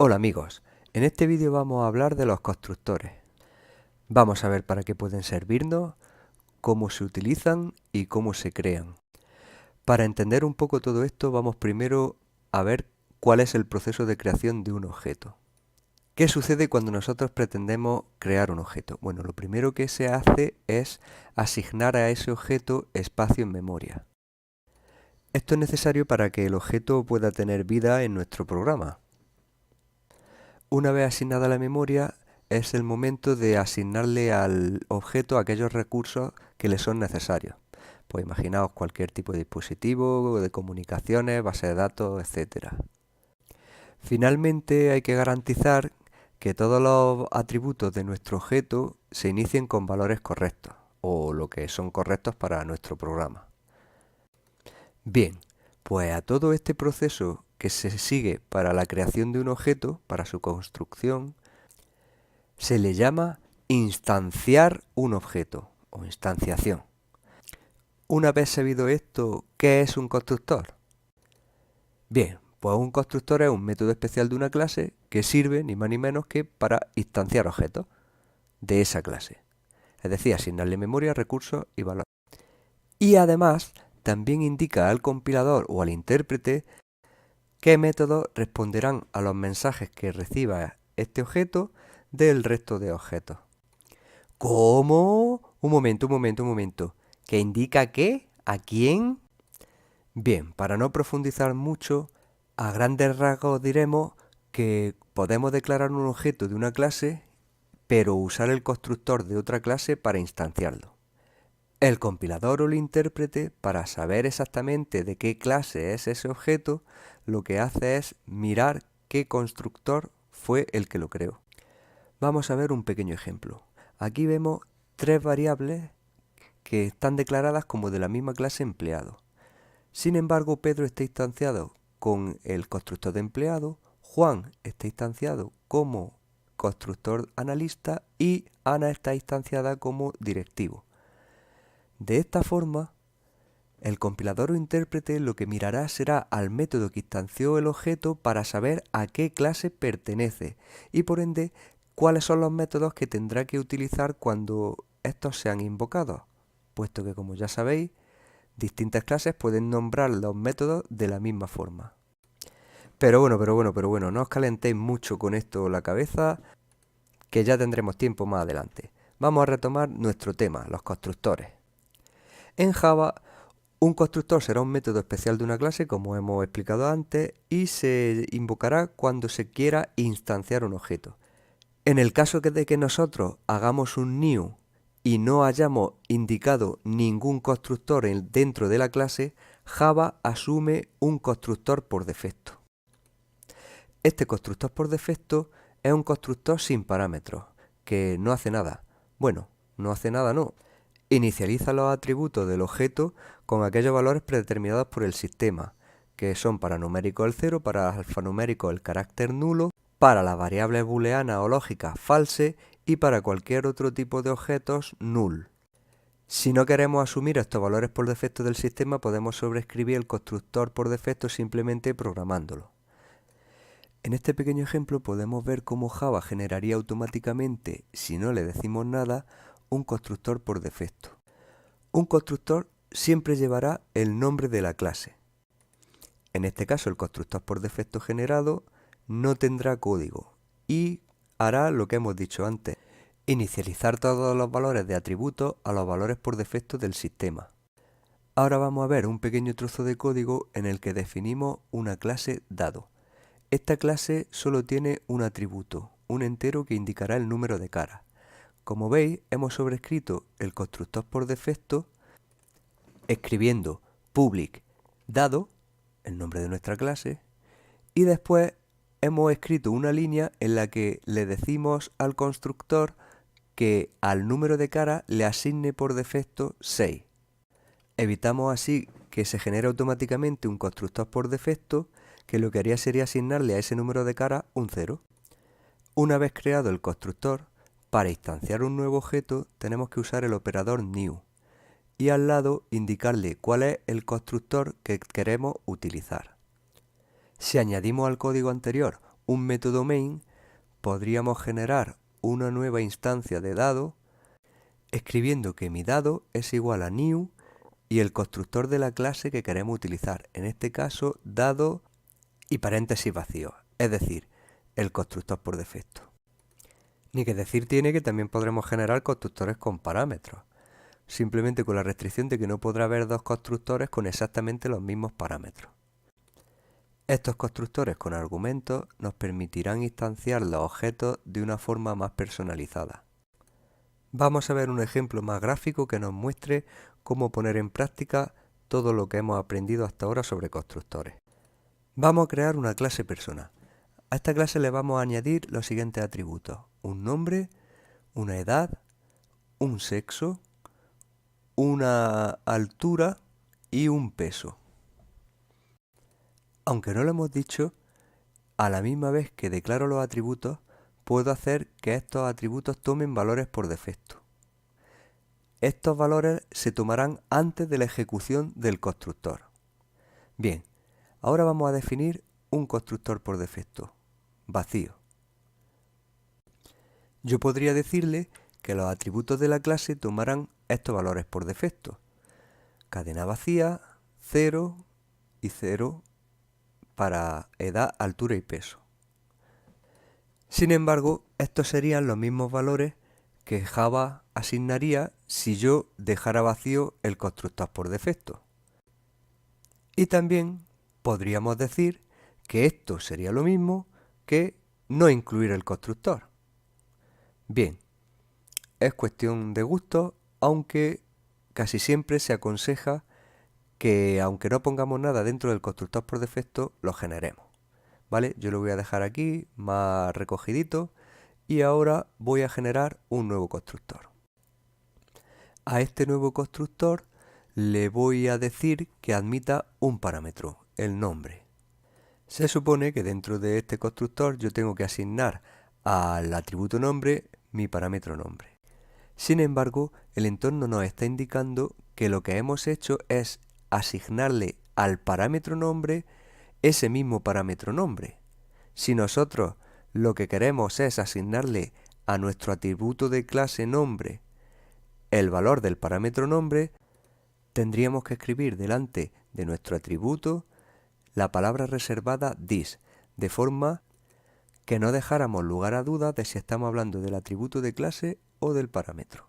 Hola amigos, en este vídeo vamos a hablar de los constructores. Vamos a ver para qué pueden servirnos, cómo se utilizan y cómo se crean. Para entender un poco todo esto vamos primero a ver cuál es el proceso de creación de un objeto. ¿Qué sucede cuando nosotros pretendemos crear un objeto? Bueno, lo primero que se hace es asignar a ese objeto espacio en memoria. Esto es necesario para que el objeto pueda tener vida en nuestro programa. Una vez asignada la memoria, es el momento de asignarle al objeto aquellos recursos que le son necesarios. Pues imaginaos cualquier tipo de dispositivo, de comunicaciones, base de datos, etc. Finalmente hay que garantizar que todos los atributos de nuestro objeto se inicien con valores correctos, o lo que son correctos para nuestro programa. Bien, pues a todo este proceso que se sigue para la creación de un objeto, para su construcción, se le llama instanciar un objeto o instanciación. Una vez sabido esto, ¿qué es un constructor? Bien, pues un constructor es un método especial de una clase que sirve ni más ni menos que para instanciar objetos de esa clase. Es decir, asignarle memoria, recursos y valores. Y además, también indica al compilador o al intérprete qué métodos responderán a los mensajes que reciba este objeto del resto de objetos. ¿Cómo? Un momento. ¿Qué indica qué? ¿A quién? Bien, para no profundizar mucho, a grandes rasgos diremos que podemos declarar un objeto de una clase, pero usar el constructor de otra clase para instanciarlo. El compilador o el intérprete, para saber exactamente de qué clase es ese objeto, lo que hace es mirar qué constructor fue el que lo creó. Vamos a ver un pequeño ejemplo. Aquí vemos tres variables que están declaradas como de la misma clase empleado. Sin embargo, Pedro está instanciado con el constructor de empleado, Juan está instanciado como constructor analista y Ana está instanciada como directivo. De esta forma, el compilador o intérprete lo que mirará será al método que instanció el objeto para saber a qué clase pertenece y por ende cuáles son los métodos que tendrá que utilizar cuando estos sean invocados, puesto que como ya sabéis, distintas clases pueden nombrar los métodos de la misma forma. Pero bueno, no os calentéis mucho con esto la cabeza, que ya tendremos tiempo más adelante. Vamos a retomar nuestro tema, los constructores. En Java, un constructor será un método especial de una clase, como hemos explicado antes, y se invocará cuando se quiera instanciar un objeto. En el caso de que nosotros hagamos un new y no hayamos indicado ningún constructor dentro de la clase, Java asume un constructor por defecto. Este constructor por defecto es un constructor sin parámetros, que no hace nada. Bueno, no hace nada no. Inicializa los atributos del objeto con aquellos valores predeterminados por el sistema, que son para numérico el 0, para alfanumérico el carácter nulo, para las variables booleanas o lógicas false y para cualquier otro tipo de objetos null. Si no queremos asumir estos valores por defecto del sistema, podemos sobreescribir el constructor por defecto simplemente programándolo. En este pequeño ejemplo podemos ver cómo Java generaría automáticamente, si no le decimos nada, un constructor por defecto. Un constructor siempre llevará el nombre de la clase. En este caso, el constructor por defecto generado no tendrá código y hará lo que hemos dicho antes, inicializar todos los valores de atributos a los valores por defecto del sistema. Ahora vamos a ver un pequeño trozo de código en el que definimos una clase dado. Esta clase solo tiene un atributo, un entero que indicará el número de caras. Como veis, hemos sobrescrito el constructor por defecto escribiendo public dado, el nombre de nuestra clase, y después hemos escrito una línea en la que le decimos al constructor que al número de caras le asigne por defecto 6. Evitamos así que se genere automáticamente un constructor por defecto que lo que haría sería asignarle a ese número de caras un 0. Una vez creado el constructor, para instanciar un nuevo objeto tenemos que usar el operador new y al lado indicarle cuál es el constructor que queremos utilizar. Si añadimos al código anterior un método main, podríamos generar una nueva instancia de dado escribiendo que mi dado es igual a new y el constructor de la clase que queremos utilizar, en este caso dado y paréntesis vacíos, es decir, el constructor por defecto. Ni que decir tiene que también podremos generar constructores con parámetros, simplemente con la restricción de que no podrá haber dos constructores con exactamente los mismos parámetros. Estos constructores con argumentos nos permitirán instanciar los objetos de una forma más personalizada. Vamos a ver un ejemplo más gráfico que nos muestre cómo poner en práctica todo lo que hemos aprendido hasta ahora sobre constructores. Vamos a crear una clase persona. A esta clase le vamos a añadir los siguientes atributos: un nombre, una edad, un sexo, una altura y un peso. Aunque no lo hemos dicho, a la misma vez que declaro los atributos, puedo hacer que estos atributos tomen valores por defecto. Estos valores se tomarán antes de la ejecución del constructor. Bien, ahora vamos a definir un constructor por defecto, vacío. Yo podría decirle que los atributos de la clase tomarán estos valores por defecto: cadena vacía, 0 y 0 para edad, altura y peso. Sin embargo, estos serían los mismos valores que Java asignaría si yo dejara vacío el constructor por defecto. Y también podríamos decir que esto sería lo mismo que no incluir el constructor. Bien, es cuestión de gusto, aunque casi siempre se aconseja que aunque no pongamos nada dentro del constructor por defecto, lo generemos. ¿Vale? Yo lo voy a dejar aquí más recogidito y ahora voy a generar un nuevo constructor. A este nuevo constructor le voy a decir que admita un parámetro, el nombre. Se supone que dentro de este constructor yo tengo que asignar al atributo nombre mi parámetro nombre. Sin embargo, el entorno nos está indicando que lo que hemos hecho es asignarle al parámetro nombre ese mismo parámetro nombre. Si nosotros lo que queremos es asignarle a nuestro atributo de clase nombre el valor del parámetro nombre, tendríamos que escribir delante de nuestro atributo la palabra reservada this, de forma que no dejáramos lugar a dudas de si estamos hablando del atributo de clase o del parámetro.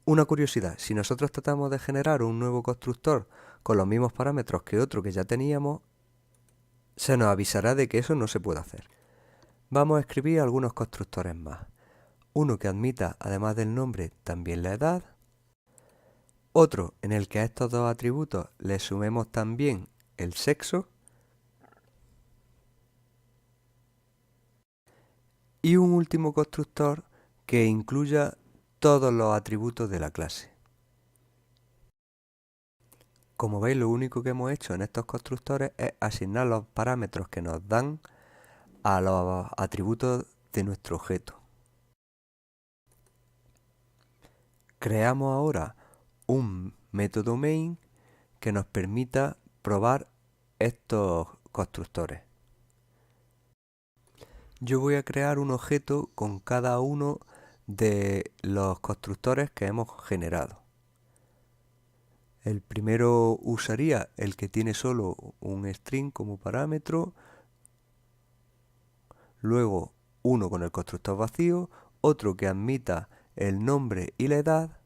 Una curiosidad: si nosotros tratamos de generar un nuevo constructor con los mismos parámetros que otro que ya teníamos, se nos avisará de que eso no se puede hacer. Vamos a escribir algunos constructores más. Uno que admita, además del nombre, también la edad. Otro en el que a estos dos atributos le sumemos también el sexo. Y un último constructor que incluya todos los atributos de la clase. Como veis, lo único que hemos hecho en estos constructores es asignar los parámetros que nos dan a los atributos de nuestro objeto. Creamos ahora un método main que nos permita probar estos constructores. Yo voy a crear un objeto con cada uno de los constructores que hemos generado. El primero usaría el que tiene solo un string como parámetro, luego uno con el constructor vacío, otro que admita el nombre y la edad,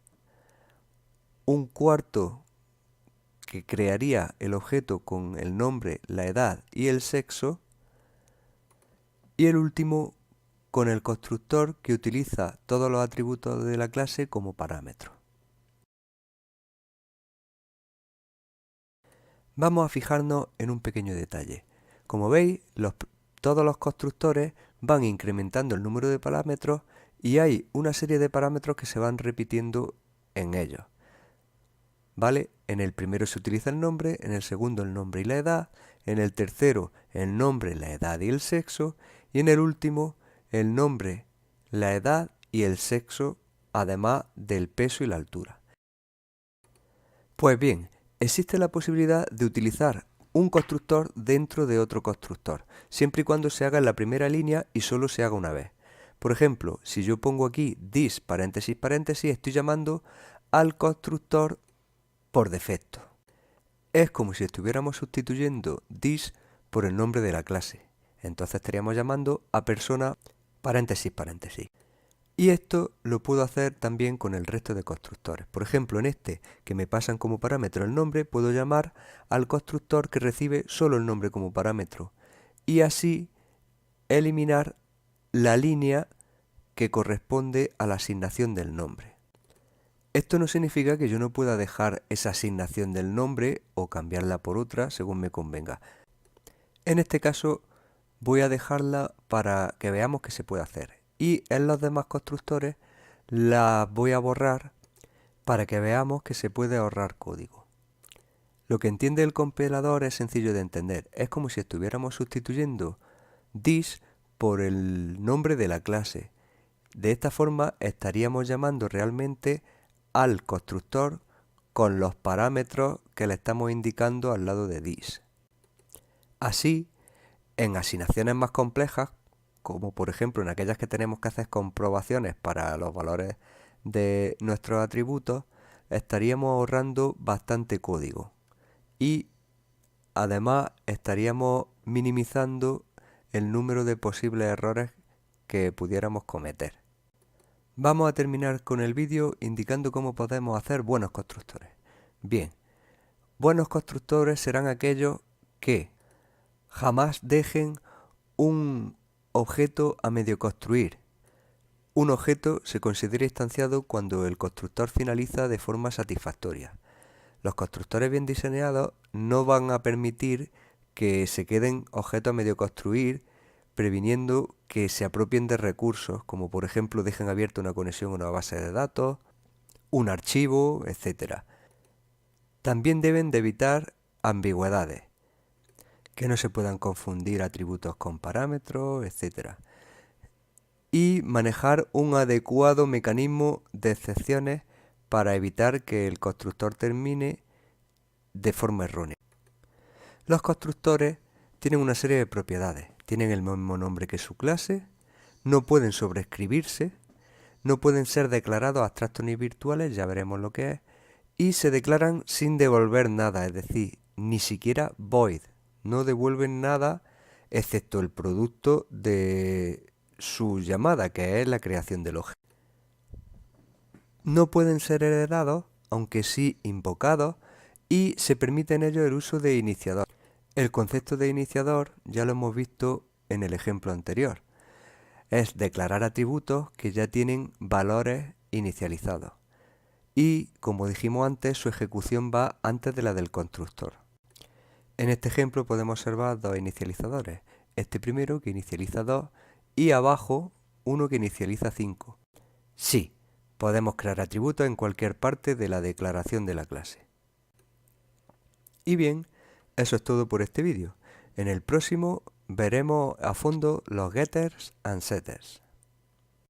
un cuarto que crearía el objeto con el nombre, la edad y el sexo, y el último con el constructor que utiliza todos los atributos de la clase como parámetro. Vamos a fijarnos en un pequeño detalle. Como veis, todos los constructores van incrementando el número de parámetros y hay una serie de parámetros que se van repitiendo en ellos. ¿Vale? En el primero se utiliza el nombre, en el segundo el nombre y la edad, en el tercero el nombre, la edad y el sexo, y en el último el nombre, la edad y el sexo, además del peso y la altura. Pues bien, existe la posibilidad de utilizar un constructor dentro de otro constructor, siempre y cuando se haga en la primera línea y solo se haga una vez. Por ejemplo, si yo pongo aquí this paréntesis paréntesis, estoy llamando al constructor por defecto. Es como si estuviéramos sustituyendo this por el nombre de la clase. Entonces estaríamos llamando a persona paréntesis paréntesis. Y esto lo puedo hacer también con el resto de constructores. Por ejemplo, en este que me pasan como parámetro el nombre, puedo llamar al constructor que recibe solo el nombre como parámetro. Y así eliminar la línea que corresponde a la asignación del nombre. Esto no significa que yo no pueda dejar esa asignación del nombre o cambiarla por otra según me convenga. En este caso voy a dejarla para que veamos que se puede hacer. Y en los demás constructores las voy a borrar para que veamos que se puede ahorrar código. Lo que entiende el compilador es sencillo de entender. Es como si estuviéramos sustituyendo this por el nombre de la clase. De esta forma estaríamos llamando realmente al constructor con los parámetros que le estamos indicando al lado de this. Así, en asignaciones más complejas, como por ejemplo en aquellas que tenemos que hacer comprobaciones para los valores de nuestros atributos, estaríamos ahorrando bastante código. Y además estaríamos minimizando el número de posibles errores que pudiéramos cometer. Vamos a terminar con el vídeo indicando cómo podemos hacer buenos constructores. Bien, buenos constructores serán aquellos que jamás dejen un objeto a medio construir. Un objeto se considera instanciado cuando el constructor finaliza de forma satisfactoria. Los constructores bien diseñados no van a permitir que se queden objetos a medio construir, previniendo que se apropien de recursos, como por ejemplo dejen abierta una conexión a una base de datos, un archivo, etc. También deben de evitar ambigüedades, que no se puedan confundir atributos con parámetros, etc. Y manejar un adecuado mecanismo de excepciones para evitar que el constructor termine de forma errónea. Los constructores tienen una serie de propiedades. Tienen el mismo nombre que su clase, no pueden sobreescribirse, no pueden ser declarados abstractos ni virtuales, ya veremos lo que es, y se declaran sin devolver nada, es decir, ni siquiera void. No devuelven nada excepto el producto de su llamada, que es la creación del objeto. No pueden ser heredados, aunque sí invocados, y se permite en ellos el uso de iniciador. El concepto de iniciador ya lo hemos visto en el ejemplo anterior. Es declarar atributos que ya tienen valores inicializados. Y, como dijimos antes, su ejecución va antes de la del constructor. En este ejemplo podemos observar dos inicializadores. Este primero que inicializa 2 y abajo uno que inicializa 5. Sí, podemos crear atributos en cualquier parte de la declaración de la clase. Y bien, eso es todo por este vídeo. En el próximo veremos a fondo los getters and setters.